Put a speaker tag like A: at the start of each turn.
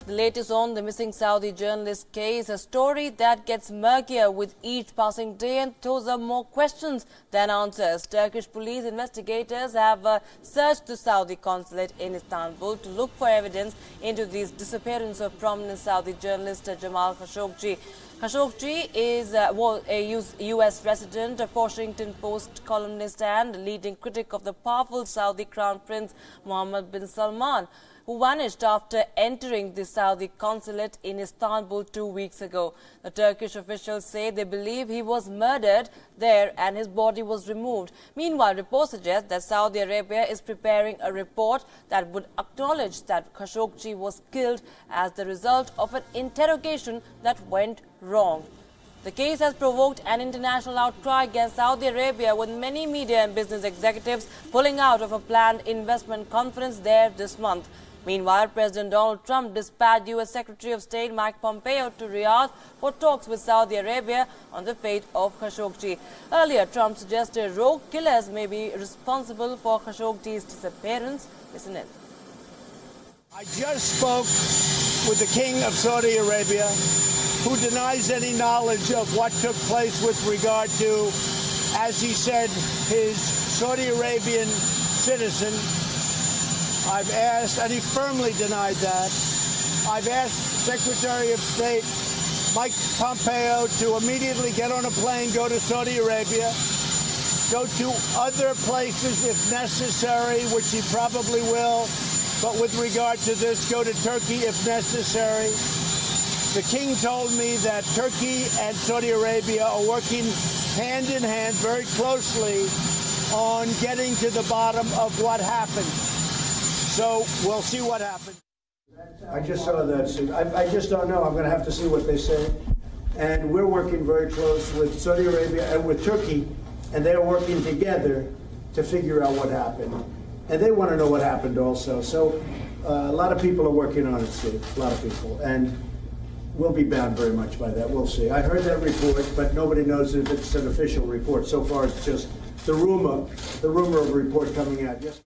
A: The latest on the missing Saudi journalist case, a story that gets murkier with each passing day and throws up more questions than answers. Turkish police investigators have searched the Saudi Consulate in Istanbul to look for evidence into the disappearance of prominent Saudi journalist Jamal Khashoggi. Khashoggi was a U.S. resident, a Washington Post columnist and a leading critic of the powerful Saudi Crown Prince Mohammed bin Salman, who vanished after entering the Saudi consulate in Istanbul 2 weeks ago. The Turkish officials say they believe he was murdered there and his body was removed. Meanwhile, reports suggest that Saudi Arabia is preparing a report that would acknowledge that Khashoggi was killed as the result of an interrogation that went wrong. The case has provoked an international outcry against Saudi Arabia, with many media and business executives pulling out of a planned investment conference there this month. Meanwhile, President Donald Trump dispatched U.S. Secretary of State Mike Pompeo to Riyadh for talks with Saudi Arabia on the fate of Khashoggi. Earlier, Trump suggested rogue killers may be responsible for Khashoggi's disappearance. Listen in.
B: I just spoke with the King of Saudi Arabia, who denies any knowledge of what took place with regard to, as he said, his Saudi Arabian citizen. I've asked, and he firmly denied that, I've asked Secretary of State Mike Pompeo to immediately get on a plane, go to Saudi Arabia, go to other places if necessary, which he probably will, but with regard to this, go to Turkey if necessary. The king told me that Turkey and Saudi Arabia are working hand in hand very closely on getting to the bottom of what happened. So we'll see what happens.
C: I just saw that. I just don't know. I'm going to have to see what they say. And we're working very close with Saudi Arabia and with Turkey, and they're working together to figure out what happened. And they want to know what happened also. So a lot of people are working on it, Steve. A lot of people. And we'll be bound very much by that. We'll see. I heard that report, but nobody knows if it's an official report. So far, it's just the rumor of a report coming out. Yes.